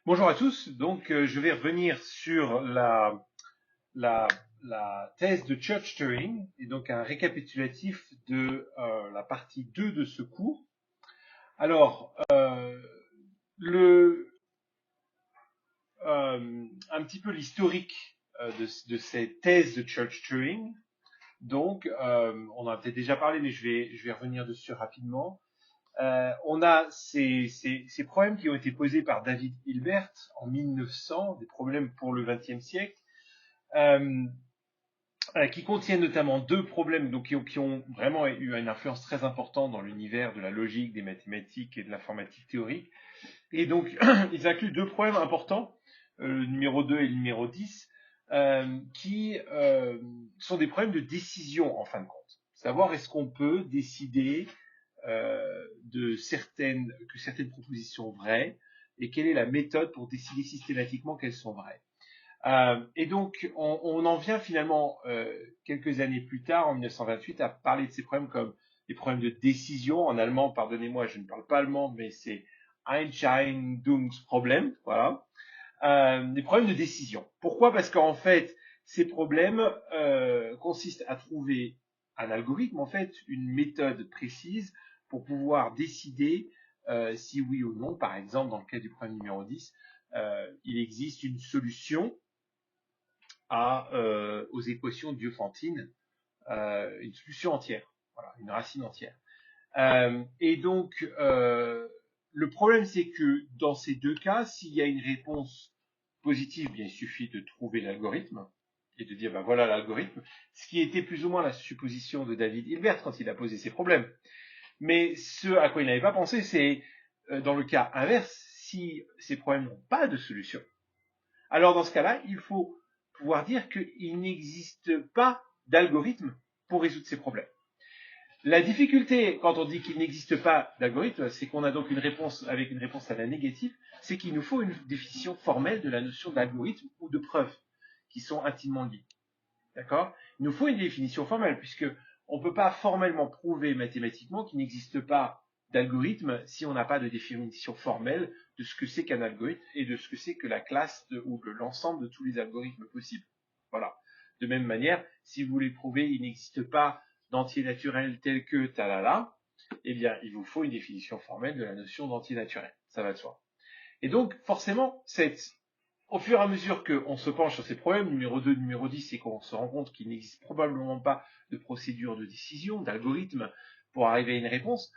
Bonjour à tous. Donc, je vais revenir sur la, la thèse de Church-Turing et donc un récapitulatif de la partie 2 de ce cours. Alors, un petit peu l'historique de cette thèse de Church-Turing. Donc, on en a peut-être déjà parlé, mais je vais revenir dessus rapidement. On a ces problèmes qui ont été posés par David Hilbert en 1900, des problèmes pour le XXe siècle, euh, qui contiennent notamment deux problèmes donc, qui ont vraiment eu une influence très importante dans l'univers de la logique, des mathématiques et de l'informatique théorique. Et donc, ils incluent deux problèmes importants, le numéro 2 et le numéro 10, qui sont des problèmes de décision en fin de compte. Savoir est-ce qu'on peut décider que certaines propositions sont vraies et quelle est la méthode pour décider systématiquement qu'elles sont vraies. Et donc, on en vient finalement quelques années plus tard, en 1928, à parler de ces problèmes comme des problèmes de décision. En allemand, pardonnez-moi, je ne parle pas allemand, mais c'est Entscheidungsproblem, voilà. Des problèmes de décision. Pourquoi? Parce qu'en fait, ces problèmes consistent à trouver un algorithme, en fait, une méthode précise pour pouvoir décider si oui ou non, par exemple, dans le cas du problème numéro 10, il existe une solution aux équations de Diophantine, une solution entière, voilà, une racine entière. Et donc, le problème, c'est que dans ces deux cas, s'il y a une réponse positive, bien, il suffit de trouver l'algorithme et de dire, ben voilà l'algorithme, ce qui était plus ou moins la supposition de David Hilbert quand il a posé ses problèmes. Mais ce à quoi il n'avait pas pensé, c'est dans le cas inverse, si ces problèmes n'ont pas de solution, alors dans ce cas-là, il faut pouvoir dire qu'il n'existe pas d'algorithme pour résoudre ces problèmes. La difficulté, quand on dit qu'il n'existe pas d'algorithme, c'est qu'on a donc une réponse avec une réponse à la négative, c'est qu'il nous faut une définition formelle de la notion d'algorithme ou de preuve, qui sont intimement liées. D'accord? Il nous faut une définition formelle, puisque on ne peut pas formellement prouver mathématiquement qu'il n'existe pas d'algorithme si on n'a pas de définition formelle de ce que c'est qu'un algorithme et de ce que c'est que la classe ou l'ensemble de tous les algorithmes possibles. Voilà. De même manière, si vous voulez prouver qu'il n'existe pas d'entier naturel tel que talala, eh bien, il vous faut une définition formelle de la notion d'entier naturel. Ça va de soi. Et donc, forcément, au fur et à mesure qu'on se penche sur ces problèmes, numéro 2, numéro 10, c'est qu'on se rend compte qu'il n'existe probablement pas de procédure de décision, d'algorithme pour arriver à une réponse,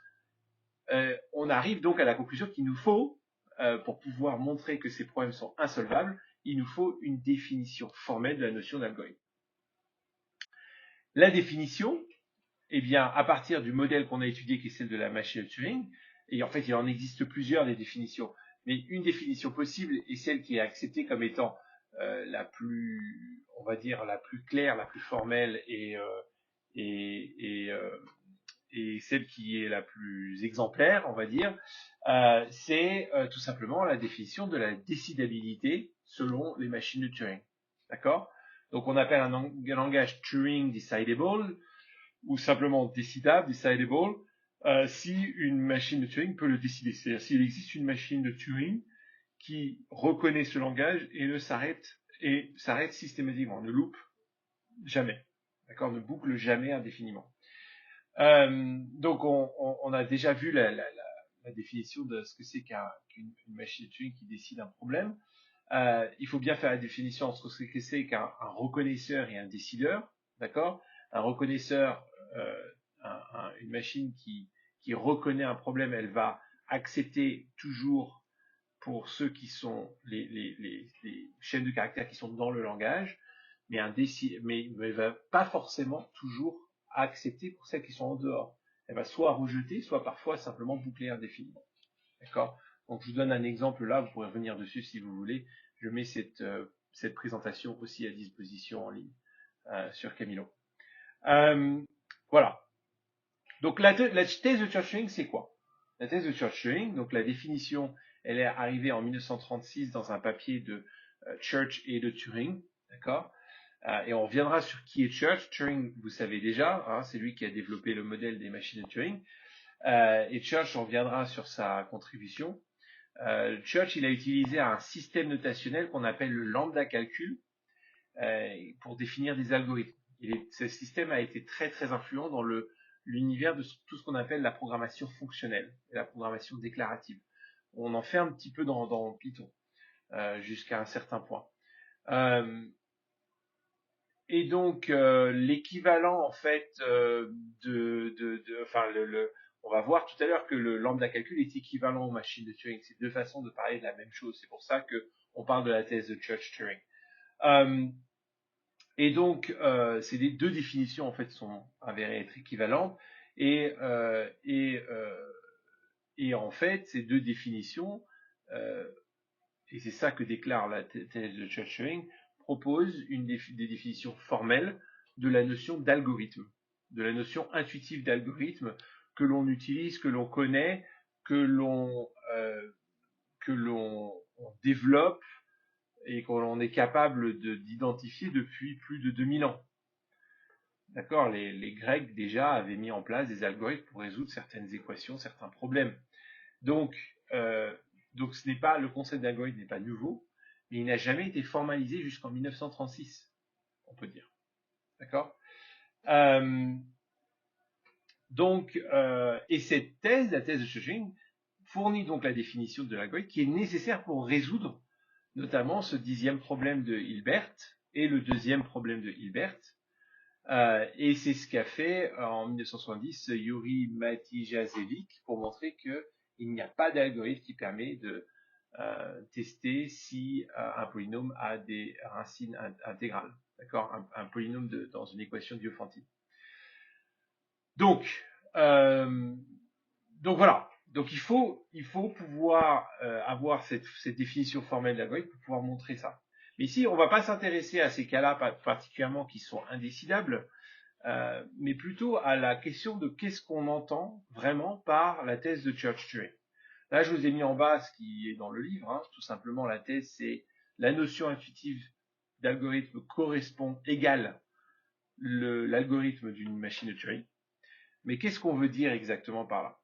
on arrive donc à la conclusion qu'il nous faut, pour pouvoir montrer que ces problèmes sont insolvables, il nous faut une définition formelle de la notion d'algorithme. La définition, eh bien, à partir du modèle qu'on a étudié, qui est celle de la machine de Turing, et en fait, il en existe plusieurs des définitions, mais une définition possible est celle qui est acceptée comme étant la plus, on va dire, la plus claire, la plus formelle et, et celle qui est la plus exemplaire, on va dire, c'est tout simplement la définition de la décidabilité selon les machines de Turing. D'accord? Donc on appelle un langage Turing decidable, ou simplement décidable, decidable, si une machine de Turing peut le décider. C'est-à-dire s'il existe une machine de Turing qui reconnaît ce langage et s'arrête systématiquement, ne loupe jamais, d'accord, ne boucle jamais indéfiniment. Donc on a déjà vu la définition de ce que c'est qu'une machine de Turing qui décide un problème. Il faut bien faire la définition entre ce que c'est qu'un reconnaisseur et un décideur, d'accord? Un reconnaisseur, une machine qui reconnaît un problème, elle va accepter toujours pour ceux qui sont les chaînes de caractères qui sont dans le langage, mais elle va pas forcément toujours accepter pour celles qui sont en dehors. Elle va soit rejeter, soit parfois simplement boucler indéfiniment. D'accord? Donc je vous donne un exemple là, vous pourrez revenir dessus si vous voulez. Je mets cette présentation aussi à disposition en ligne sur Camilo. Voilà. Donc la thèse de Church-Turing, c'est quoi? La thèse de Church-Turing, donc la définition, elle est arrivée en 1936 dans un papier de Church et de Turing, d'accord? Et on reviendra sur qui est Church. Turing, vous savez déjà, hein, c'est lui qui a développé le modèle des machines de Turing. Et Church, on reviendra sur sa contribution. Church, il a utilisé un système notationnel qu'on appelle le lambda calcul pour définir des algorithmes. Ce système a été très très influent dans l'univers de tout ce qu'on appelle la programmation fonctionnelle et la programmation déclarative. On en fait un petit peu dans Python jusqu'à un certain point. Et donc l'équivalent en fait on va voir tout à l'heure que le lambda calcul est équivalent aux machines de Turing. C'est deux façons de parler de la même chose. C'est pour ça que on parle de la thèse de Church-Turing. Et donc ces deux définitions en fait sont avérées être équivalentes et en fait ces deux définitions et c'est ça que déclare la thèse de Church-Turing propose des définitions formelles de la notion d'algorithme, de la notion intuitive d'algorithme que l'on utilise, que l'on connaît, que l'on développe et qu'on est capable d'identifier depuis plus de 2000 ans. D'accord, les Grecs déjà avaient mis en place des algorithmes pour résoudre certaines équations, certains problèmes. Donc ce n'est pas, le concept d'algorithme n'est pas nouveau, mais il n'a jamais été formalisé jusqu'en 1936, on peut dire. D'accord. Et cette thèse, la thèse de Church-Turing, fournit donc la définition de l'algorithme qui est nécessaire pour résoudre notamment ce 10e problème de Hilbert et le 2e problème de Hilbert. Et c'est ce qu'a fait en 1970 Yuri Matijasevic pour montrer qu'il n'y a pas d'algorithme qui permet de tester si un polynôme a des racines intégrales, d'accord, un polynôme dans une équation de Diophantine. Donc voilà. Donc il faut pouvoir avoir cette définition formelle d'algorithme pour pouvoir montrer ça. Mais ici, on ne va pas s'intéresser à ces cas-là particulièrement qui sont indécidables, mais plutôt à la question de qu'est-ce qu'on entend vraiment par la thèse de Church-Turing. Là, je vous ai mis en bas ce qui est dans le livre. Hein. Tout simplement, la thèse, c'est la notion intuitive d'algorithme égale l'algorithme d'une machine de Turing. Mais qu'est-ce qu'on veut dire exactement par là?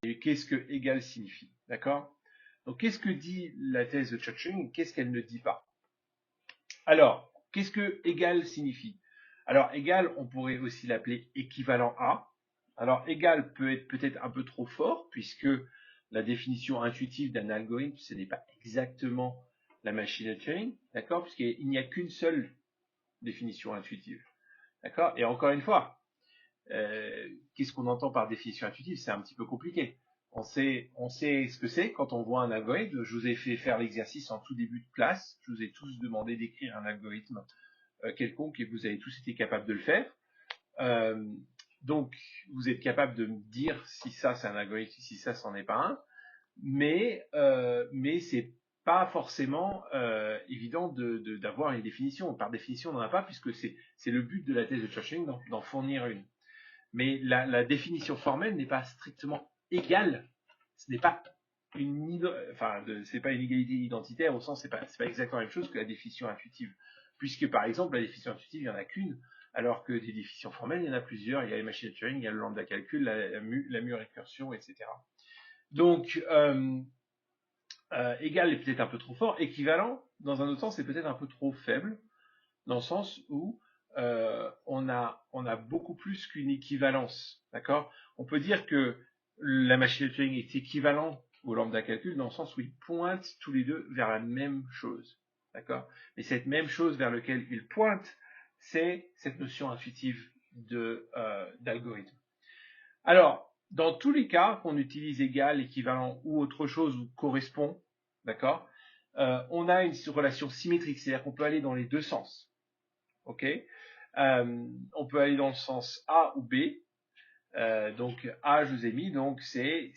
Et qu'est-ce que égal signifie? D'accord? Donc, qu'est-ce que dit la thèse de Church-Turing? Qu'est-ce qu'elle ne dit pas? Alors, qu'est-ce que égal signifie? Alors, égal, on pourrait aussi l'appeler équivalent à. Alors, égal peut être peut-être un peu trop fort, puisque la définition intuitive d'un algorithme, ce n'est pas exactement la machine de Turing, d'accord? Puisqu'il n'y a qu'une seule définition intuitive, d'accord? Et encore une fois, qu'est-ce qu'on entend par définition intuitive? C'est un petit peu compliqué. On sait ce que c'est quand on voit un algorithme. Je vous ai fait faire l'exercice en tout début de classe. Je vous ai tous demandé d'écrire un algorithme quelconque et vous avez tous été capables de le faire. Donc, vous êtes capable de me dire si ça c'est un algorithme, si ça c'en est pas un. Mais c'est pas forcément évident d'avoir une définition. Par définition, on n'en a pas puisque c'est le but de la thèse de Church-Turing d'en fournir une. Mais la définition formelle n'est pas strictement égale. Ce n'est pas c'est pas une égalité identitaire au sens, c'est pas exactement la même chose que la définition intuitive. Puisque par exemple, la définition intuitive, il n'y en a qu'une, alors que des définitions formelles, il y en a plusieurs. Il y a les machines de Turing, il y a le lambda calcul, la mu récursion, etc. Donc, égal est peut-être un peu trop fort. Équivalent, dans un autre sens, c'est peut-être un peu trop faible, dans le sens où on a beaucoup plus qu'une équivalence, d'accord? On peut dire que la machine de Turing est équivalente au lambda calcul dans le sens où ils pointent tous les deux vers la même chose, d'accord? Mais cette même chose vers laquelle ils pointent, c'est cette notion intuitive d'algorithme. Alors, dans tous les cas qu'on utilise égal, équivalent ou autre chose ou correspond, d'accord, on a une relation symétrique, c'est-à-dire qu'on peut aller dans les deux sens. Ok, on peut aller dans le sens A ou B. Donc A, je vous ai mis, donc c'est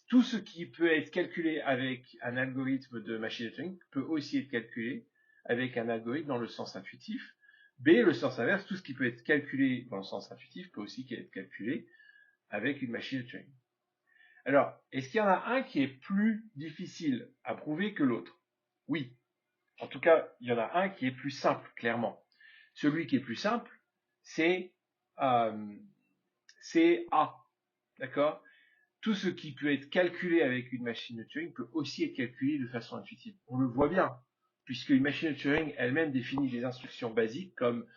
tout ce qui peut être calculé avec un algorithme de machine learning peut aussi être calculé avec un algorithme dans le sens intuitif. B, le sens inverse, tout ce qui peut être calculé dans le sens intuitif peut aussi être calculé avec une machine de Turing. Alors, est-ce qu'il y en a un qui est plus difficile à prouver que l'autre? Oui. En tout cas, il y en a un qui est plus simple, clairement. Celui qui est plus simple, c'est A. D'accord? tout ce qui peut être calculé avec une machine de Turing peut aussi être calculé de façon intuitive. On le voit bien, puisque une machine de Turing elle-même définit des instructions basiques comme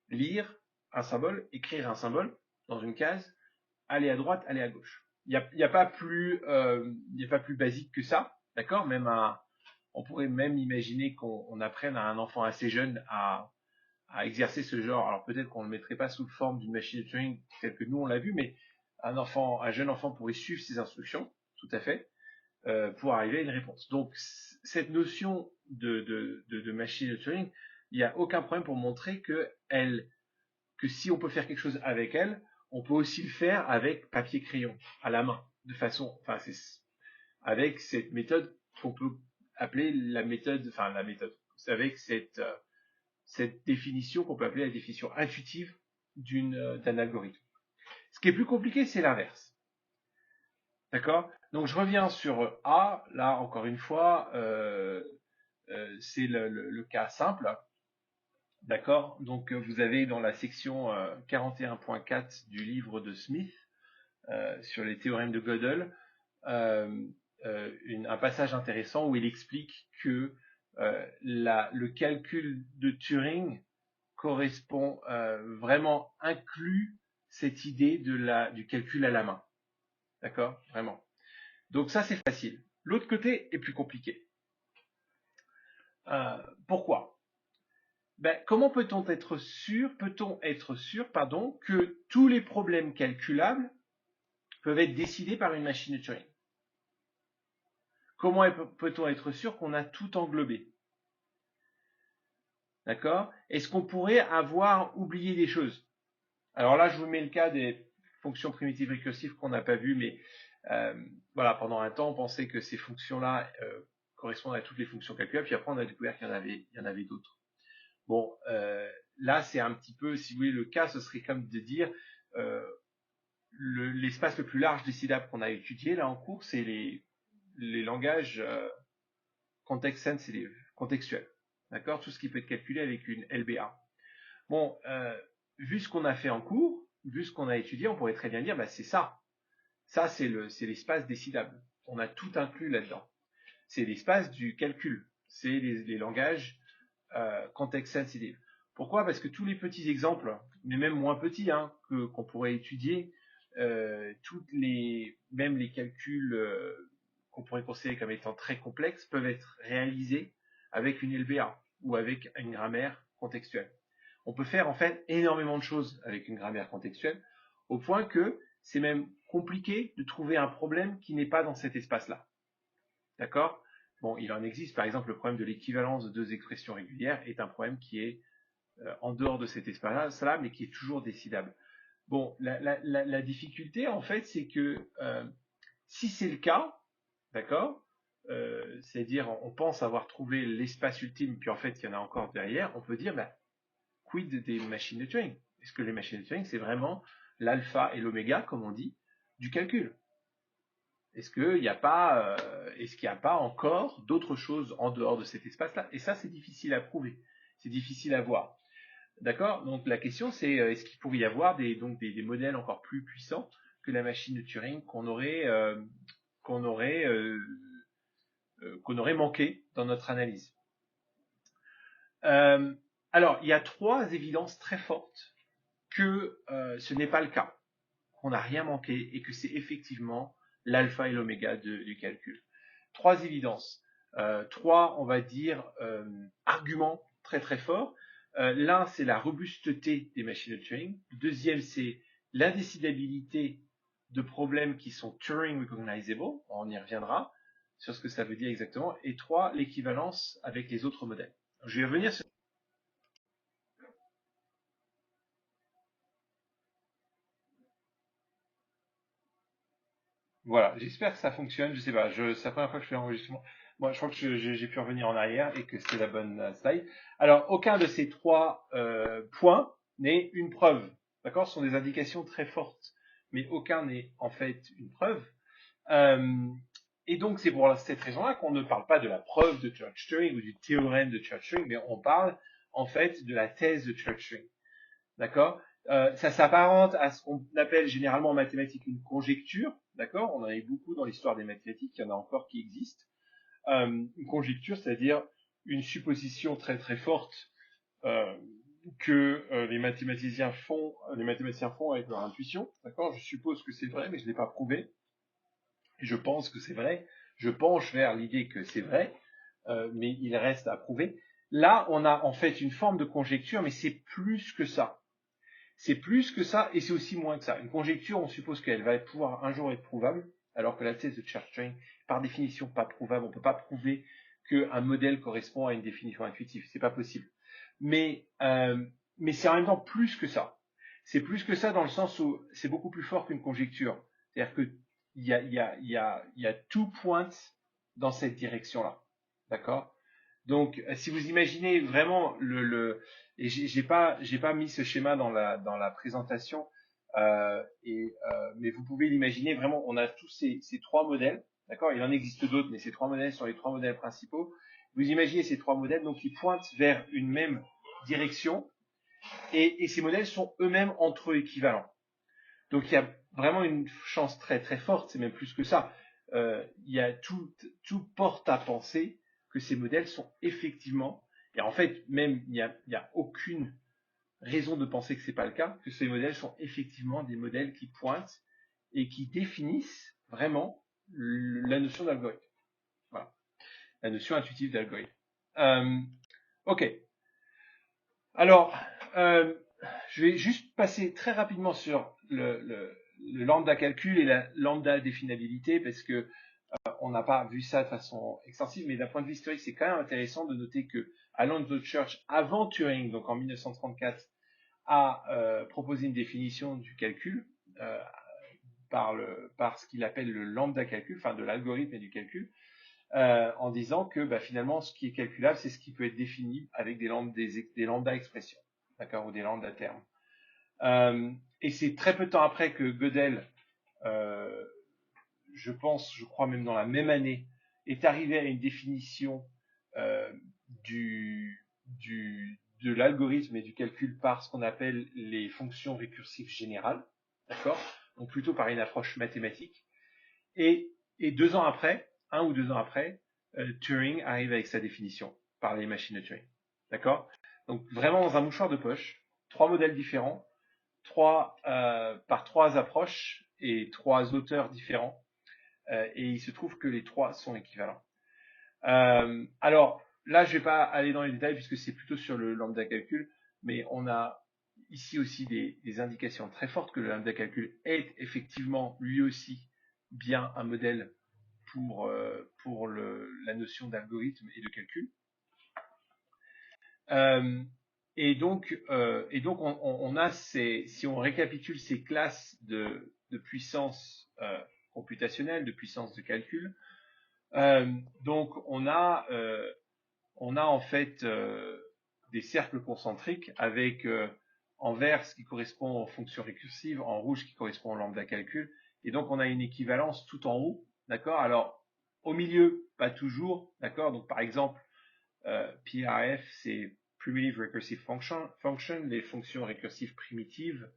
lire un symbole, écrire un symbole dans une case, aller à droite, aller à gauche. Il n'y a pas plus basique que ça, d'accord? On pourrait même imaginer qu'on apprenne à un enfant assez jeune à exercer ce genre. Alors peut-être qu'on ne le mettrait pas sous forme d'une machine de Turing telle que nous on l'a vu, mais un jeune enfant pourrait suivre ces instructions, tout à fait, pour arriver à une réponse. Donc cette notion de machine de Turing, il n'y a aucun problème pour montrer que si on peut faire quelque chose avec elle, on peut aussi le faire avec papier-crayon, à la main, avec cette méthode qu'on peut appeler la méthode, avec cette définition qu'on peut appeler la définition intuitive d'un algorithme. Ce qui est plus compliqué, c'est l'inverse. D'accord? Donc je reviens sur A, là encore une fois, c'est le cas simple. D'accord? Donc vous avez dans la section 41.4 du livre de Smith sur les théorèmes de Gödel un passage intéressant où il explique que le calcul de Turing correspond vraiment inclut cette idée du calcul à la main. D'accord? Vraiment. Donc ça c'est facile. L'autre côté est plus compliqué. Pourquoi? Comment peut-on être sûr que tous les problèmes calculables peuvent être décidés par une machine de Turing? Comment peut-on être sûr qu'on a tout englobé? D'accord? Est-ce qu'on pourrait avoir oublié des choses? Alors là, je vous mets le cas des fonctions primitives récursives qu'on n'a pas vues, mais voilà, pendant un temps, on pensait que ces fonctions-là correspondaient à toutes les fonctions calculables, puis après, on a découvert qu'il y en avait d'autres. Bon, là, c'est un petit peu, si vous voulez, le cas, ce serait comme de dire l'espace le plus large décidable qu'on a étudié là en cours, c'est les langages context sensitive, contextuels. D'accord? Tout ce qui peut être calculé avec une LBA. Bon, vu ce qu'on a fait en cours, vu ce qu'on a étudié, on pourrait très bien dire, c'est ça. Ça, c'est l'espace décidable. On a tout inclus là-dedans. C'est l'espace du calcul. C'est les langages context sensitive. Pourquoi? Parce que tous les petits exemples, mais même moins petits, qu'on pourrait étudier, même les calculs qu'on pourrait considérer comme étant très complexes peuvent être réalisés avec une LBA ou avec une grammaire contextuelle. On peut faire en fait énormément de choses avec une grammaire contextuelle, au point que c'est même compliqué de trouver un problème qui n'est pas dans cet espace-là. D'accord? Bon, il en existe, par exemple, le problème de l'équivalence de deux expressions régulières est un problème qui est en dehors de cet espace-là, mais qui est toujours décidable. Bon, la difficulté, en fait, c'est que si c'est le cas, d'accord, c'est-à-dire on pense avoir trouvé l'espace ultime, puis en fait, il y en a encore derrière, on peut dire, quid des machines de Turing? Est-ce que les machines de Turing, c'est vraiment l'alpha et l'oméga, comme on dit, du calcul? Est-ce qu'il n'y a pas encore d'autres choses en dehors de cet espace-là? Et ça, c'est difficile à prouver. C'est difficile à voir. D'accord? Donc la question, c'est est-ce qu'il pourrait y avoir des modèles encore plus puissants que la machine de Turing qu'on aurait manqué dans notre analyse? Alors, il y a trois évidences très fortes que ce n'est pas le cas, qu'on n'a rien manqué et que c'est effectivement l'alpha et l'oméga du calcul. Trois évidences, trois, on va dire, arguments très très forts. L'un, c'est la robusteté des machines de Turing. Le deuxième, c'est l'indécidabilité de problèmes qui sont Turing recognizable. On y reviendra sur ce que ça veut dire exactement. Et trois, l'équivalence avec les autres modèles. Je vais revenir sur... Voilà, j'espère que ça fonctionne. Je sais pas, c'est la première fois que je fais l'enregistrement. Bon, je crois que j'ai pu revenir en arrière et que c'est la bonne slide. Alors, aucun de ces trois points n'est une preuve. D'accord? Ce sont des indications très fortes, mais aucun n'est en fait une preuve. Et donc, c'est pour cette raison-là qu'on ne parle pas de la preuve de Church-Turing ou du théorème de Church-Turing, mais on parle en fait de la thèse de Church-Turing. D'accord? Ça s'apparente à ce qu'on appelle généralement en mathématiques une conjecture. d'accord? On en a eu beaucoup dans l'histoire des mathématiques, il y en a encore qui existent. Une conjecture, c'est-à-dire une supposition très très forte que les mathématiciens font avec leur intuition, d'accord? Je suppose que c'est vrai, mais je ne l'ai pas prouvé. Je pense que c'est vrai. Je penche vers l'idée que c'est vrai, mais il reste à prouver. Là, on a en fait une forme de conjecture, mais c'est plus que ça. C'est plus que ça, et c'est aussi moins que ça. Une conjecture, on suppose qu'elle va pouvoir un jour être prouvable, alors que la thèse de Church-Turing, par définition, pas prouvable. On ne peut pas prouver qu'un modèle correspond à une définition intuitive. C'est pas possible. Mais c'est en même temps plus que ça. C'est plus que ça dans le sens où c'est beaucoup plus fort qu'une conjecture. C'est-à-dire que il y a tout pointe dans cette direction-là. D'accord? Donc, si vous imaginez vraiment et j'ai pas mis ce schéma dans la présentation, mais vous pouvez l'imaginer vraiment. On a tous ces trois modèles, d'accord? Il en existe d'autres, mais ces trois modèles sont les trois modèles principaux. Vous imaginez ces trois modèles, donc ils pointent vers une même direction, et ces modèles sont eux-mêmes entre eux équivalents. Donc il y a vraiment une chance très très forte, c'est même plus que ça. Il y a tout porte à penser que ces modèles sont effectivement, et en fait même il y a aucune raison de penser que c'est pas le cas, que ces modèles sont effectivement des modèles qui pointent et qui définissent vraiment la notion d'algorithme. Voilà, la notion intuitive d'algorithme. Ok. Alors, je vais juste passer très rapidement sur le lambda calcul et la lambda définabilité parce que on n'a pas vu ça de façon extensive, mais d'un point de vue historique, c'est quand même intéressant de noter que Alonzo Church, avant Turing, donc en 1934, a proposé une définition du calcul par ce qu'il appelle le lambda calcul, enfin de l'algorithme et du calcul, en disant que finalement, ce qui est calculable, c'est ce qui peut être défini avec des lambda expressions, d'accord, ou des lambda termes. Et c'est très peu de temps après que Gödel, je crois même dans la même année, est arrivé à une définition de l'algorithme et du calcul par ce qu'on appelle les fonctions récursives générales, d'accord, donc plutôt par une approche mathématique. Et 2 ans après, 1 ou 2 ans après, Turing arrive avec sa définition par les machines de Turing. D'accord? Donc vraiment dans un mouchoir de poche, 3 modèles différents, par 3 approches et 3 auteurs différents. Et il se trouve que les 3 sont équivalents. Alors là, je ne vais pas aller dans les détails puisque c'est plutôt sur le lambda calcul, mais on a ici aussi des indications très fortes que le lambda calcul est effectivement lui aussi bien un modèle pour la notion d'algorithme et de calcul. On a si on récapitule ces classes de puissance computationnelle, de puissance de calcul, donc on a en fait des cercles concentriques avec en vert ce qui correspond aux fonctions récursives, en rouge qui correspond au lambda calcul, et donc on a une équivalence tout en haut, d'accord? Alors au milieu, pas toujours, d'accord? Donc par exemple, PRF, c'est Primitive Recursive Function. Les fonctions récursives primitives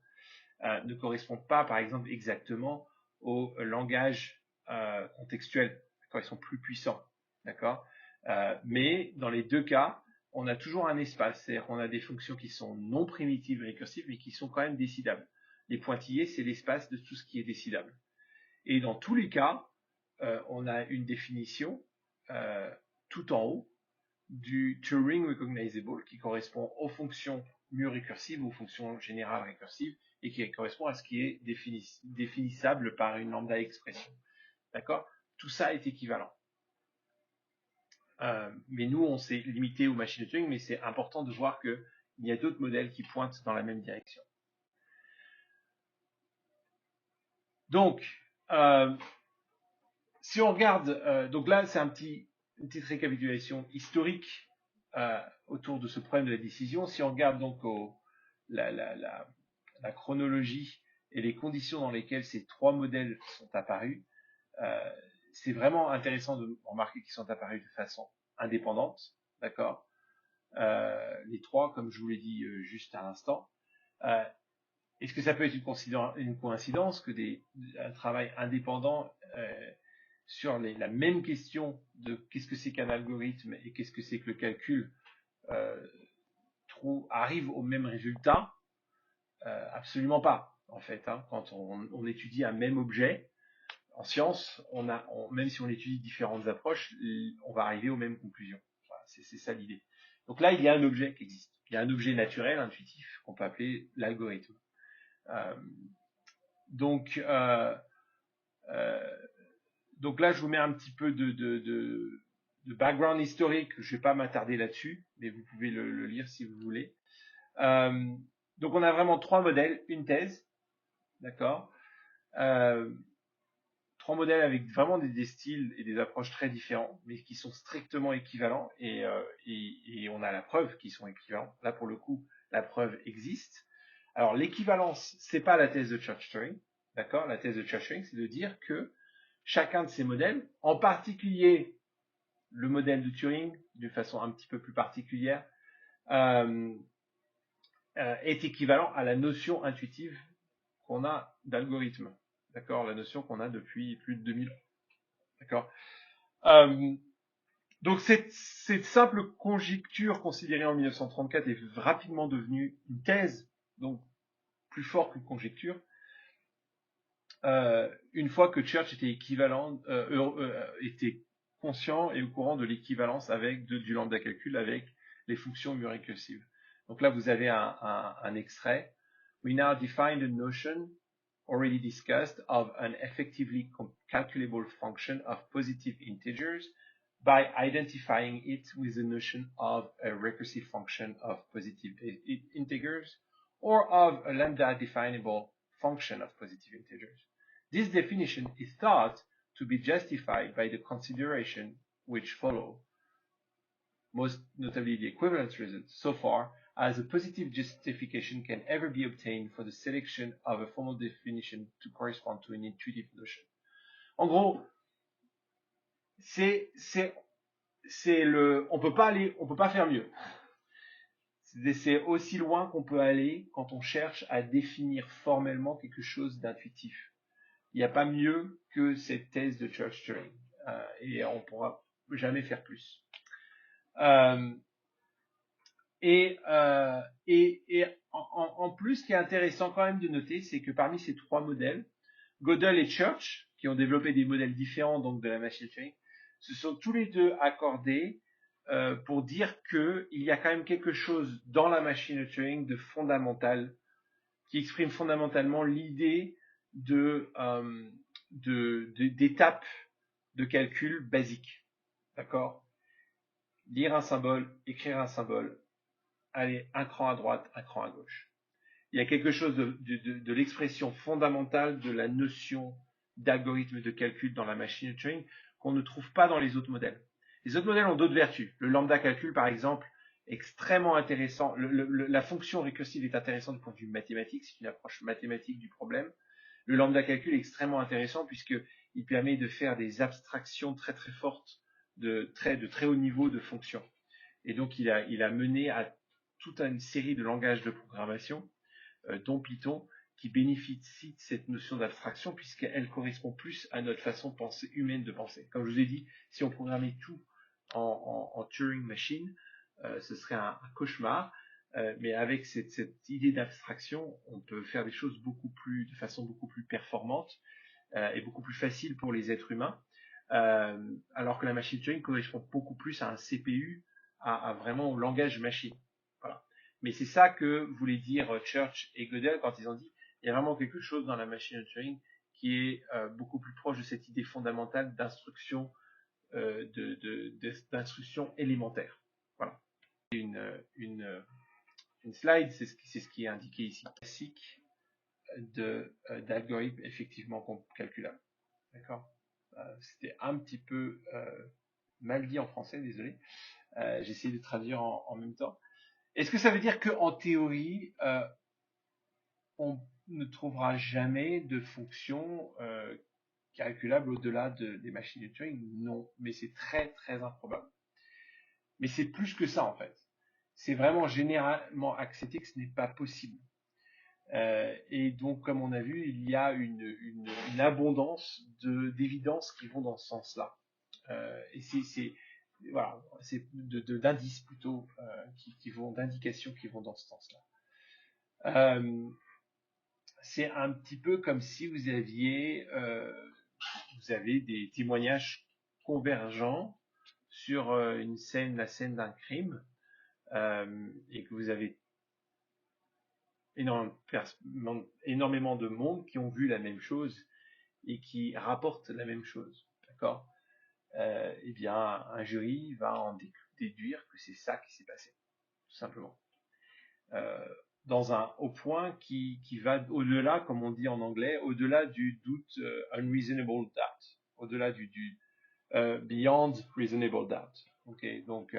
ne correspondent pas, par exemple, exactement au langage contextuel. D'accord, ils sont plus puissants, d'accord. Mais dans les deux cas, on a toujours un espace, c'est-à-dire qu'on a des fonctions qui sont non primitives et récursives, mais qui sont quand même décidables. Les pointillés, c'est l'espace de tout ce qui est décidable. Et dans tous les cas, on a une définition tout en haut du Turing Recognizable qui correspond aux fonctions mu récursives ou aux fonctions générales récursives et qui correspond à ce qui est définissable par une lambda expression. D'accord? Tout ça est équivalent. Mais nous, on s'est limité aux machines de Turing, mais c'est important de voir qu'il y a d'autres modèles qui pointent dans la même direction. Donc, si on regarde, donc là, c'est une petite récapitulation historique autour de ce problème de la décision. Si on regarde donc la chronologie et les conditions dans lesquelles ces 3 modèles sont apparus, c'est vraiment intéressant de remarquer qu'ils sont apparus de façon indépendante, d'accord, les 3, comme je vous l'ai dit juste à l'instant. Est-ce que ça peut être une coïncidence que un travail indépendant sur la même question de qu'est-ce que c'est qu'un algorithme et qu'est-ce que c'est que le calcul euh, arrive au même résultat? Absolument pas, en fait. Hein. Quand on étudie un même objet, en science, même si on étudie différentes approches, on va arriver aux mêmes conclusions. Voilà, c'est ça l'idée. Donc là, il y a un objet qui existe. Il y a un objet naturel, intuitif, qu'on peut appeler l'algorithme. Euh, donc, euh, euh, donc là, je vous mets un petit peu de background historique. Je ne vais pas m'attarder là-dessus, mais vous pouvez le lire si vous voulez. Donc on a vraiment trois modèles, une thèse, d'accord, trois modèles avec vraiment des styles et des approches très différents, mais qui sont strictement équivalents, et on a la preuve qu'ils sont équivalents. Là, pour le coup, la preuve existe. Alors, l'équivalence, c'est pas la thèse de Church-Turing, d'accord? La thèse de Church-Turing, c'est de dire que chacun de ces modèles, en particulier le modèle de Turing, d'une façon un petit peu plus particulière, est équivalent à la notion intuitive qu'on a d'algorithme, d'accord? La notion qu'on a depuis plus de 2000 ans, d'accord? Donc cette simple conjecture considérée en 1934 est rapidement devenue une thèse, donc plus fort qu'une conjecture, une fois que Church était était conscient et au courant de l'équivalence du lambda calcul avec les fonctions Mur récursives. Donc là, vous avez un extrait. We now define the notion already discussed of an effectively calculable function of positive integers by identifying it with the notion of a recursive function of positive integers or of a lambda definable function of positive integers. This definition is thought to be justified by the consideration which follow, most notably the equivalence results so far, as a positive justification can ever be obtained for the selection of a formal definition to correspond to an intuitive notion. En gros, on peut pas faire mieux. C'est aussi loin qu'on peut aller quand on cherche à définir formellement quelque chose d'intuitif. Il n'y a pas mieux que cette thèse de Church-Turing. Et on ne pourra jamais faire plus. En plus, ce qui est intéressant quand même de noter, c'est que parmi ces trois modèles, Gödel et Church, qui ont développé des modèles différents donc de la machine Turing, se sont tous les deux accordés pour dire qu'il y a quand même quelque chose dans la machine Turing de fondamental, qui exprime fondamentalement l'idée d'étapes de calcul basiques. D'accord? Lire un symbole, écrire un symbole, aller un cran à droite, un cran à gauche. Il y a quelque chose de l'expression fondamentale de la notion d'algorithme de calcul dans la machine Turing qu'on ne trouve pas dans les autres modèles. Les autres modèles ont d'autres vertus. Le lambda calcul, par exemple, est extrêmement intéressant. La fonction récursive est intéressante du point de vue mathématique, c'est une approche mathématique du problème. Le lambda calcul est extrêmement intéressant puisqu'il permet de faire des abstractions très très fortes de très haut niveau de fonctions. Et donc il a mené à toute une série de langages de programmation, dont Python, qui bénéficie de cette notion d'abstraction puisqu'elle correspond plus à notre façon de penser, humaine de penser. Comme je vous ai dit, si on programmait tout en Turing Machine, ce serait un cauchemar. Mais avec cette idée d'abstraction, on peut faire des choses de façon beaucoup plus performante et beaucoup plus facile pour les êtres humains, alors que la machine Turing correspond beaucoup plus à un CPU, à vraiment au langage machine. Voilà. Mais c'est ça que voulaient dire Church et Gödel quand ils ont dit il y a vraiment quelque chose dans la machine Turing qui est beaucoup plus proche de cette idée fondamentale d'instruction d'instruction élémentaire. Voilà. Une slide, c'est ce qui est indiqué ici, classique d'algorithme effectivement calculable. D'accord. C'était un petit peu mal dit en français, désolé. J'ai essayé de traduire en même temps. Est-ce que ça veut dire qu'en théorie, on ne trouvera jamais de fonction calculable au-delà des machines de Turing? Non, mais c'est très très improbable. Mais c'est plus que ça en fait. C'est vraiment généralement accepté que ce n'est pas possible. Et donc, comme on a vu, il y a une abondance d'évidences qui vont dans ce sens-là. Et voilà, c'est d'indices plutôt d'indications qui vont dans ce sens-là. C'est un petit peu comme si vous avez des témoignages convergents sur la scène d'un crime, et que vous avez énormément de monde qui ont vu la même chose et qui rapportent la même chose, d'accord? Eh bien, un jury va en déduire que c'est ça qui s'est passé, tout simplement. Au point qui va au-delà, comme on dit en anglais, au-delà du doute, unreasonable doubt, au-delà du beyond reasonable doubt. Okay, donc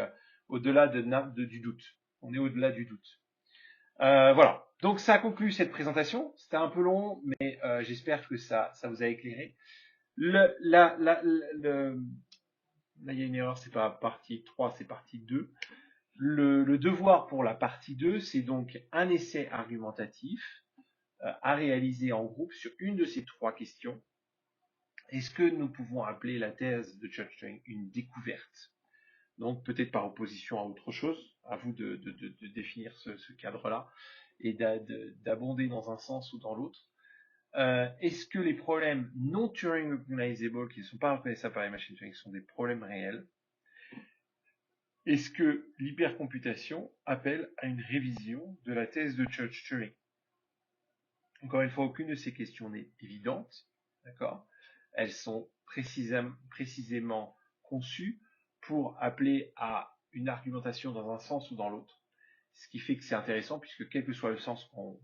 au-delà du doute. On est au-delà du doute. Voilà. Donc ça conclut cette présentation. C'était un peu long, mais j'espère que ça vous a éclairé. Là, il y a une erreur, c'est pas partie 3, c'est partie 2. Le devoir pour la partie 2, c'est donc un essai argumentatif à réaliser en groupe sur une de ces 3 questions. Est-ce que nous pouvons appeler la thèse de Church-Turing une découverte? Donc peut-être par opposition à autre chose, à vous de définir ce cadre-là et d'abonder dans un sens ou dans l'autre. Est-ce que les problèmes non Turing recognizable, qui ne sont pas reconnaissables par les machines Turing, sont des problèmes réels? Est-ce que l'hypercomputation appelle à une révision de la thèse de Church-Turing? Encore une fois, aucune de ces questions n'est évidente, d'accord? Elles sont précisément conçues pour appeler à une argumentation dans un sens ou dans l'autre, ce qui fait que c'est intéressant, puisque quel que soit le sens qu'on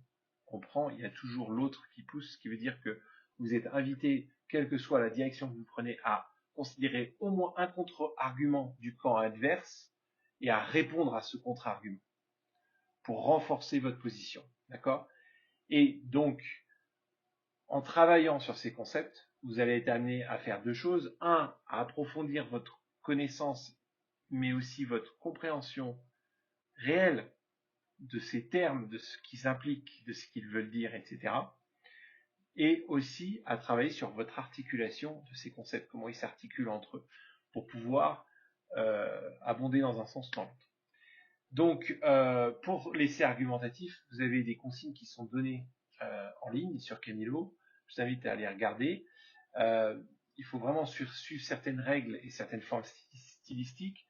prend, il y a toujours l'autre qui pousse, ce qui veut dire que vous êtes invité, quelle que soit la direction que vous prenez, à considérer au moins un contre-argument du camp adverse et à répondre à ce contre-argument pour renforcer votre position, d'accord? Et donc, en travaillant sur ces concepts, vous allez être amené à faire 2 choses. 1, à approfondir votre connaissance, mais aussi votre compréhension réelle de ces termes, de ce qu'ils impliquent, de ce qu'ils veulent dire, etc. Et aussi à travailler sur votre articulation de ces concepts, comment ils s'articulent entre eux, pour pouvoir abonder dans un sens ou dans l'autre. Donc, pour l'essai argumentatif, vous avez des consignes qui sont données en ligne sur Camilo. Je vous invite à aller regarder. Il faut vraiment suivre certaines règles et certaines formes stylistiques.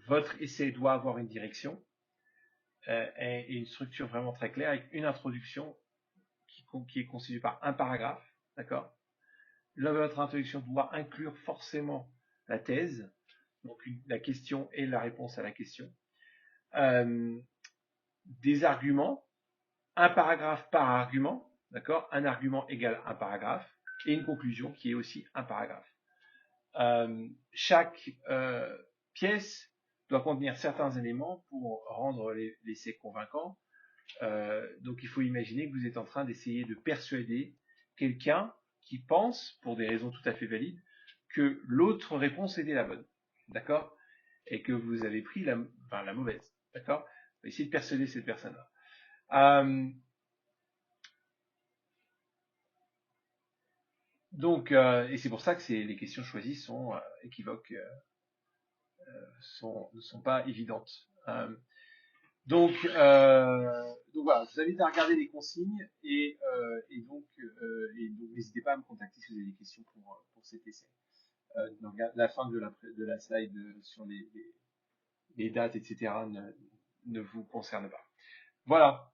Votre essai doit avoir une direction et une structure vraiment très claire, avec une introduction qui est constituée par un paragraphe, d'accord? Votre introduction doit inclure forcément la thèse, donc la question et la réponse à la question. Des arguments, un paragraphe par argument, d'accord? Un argument égale un paragraphe, et une conclusion qui est aussi un paragraphe. Chaque pièce doit contenir certains éléments pour rendre l'essai convaincant. Donc il faut imaginer que vous êtes en train d'essayer de persuader quelqu'un qui pense, pour des raisons tout à fait valides, que l'autre réponse était la bonne, d'accord? Et que vous avez pris la mauvaise, d'accord? Essayez de persuader cette personne-là. Donc, et c'est pour ça que les questions choisies sont équivoques, ne sont pas évidentes. Donc voilà, je vous invite à regarder les consignes et donc n'hésitez pas à me contacter si vous avez des questions pour cet essai. Donc la fin de la slide sur les dates, etc. ne vous concerne pas. Voilà.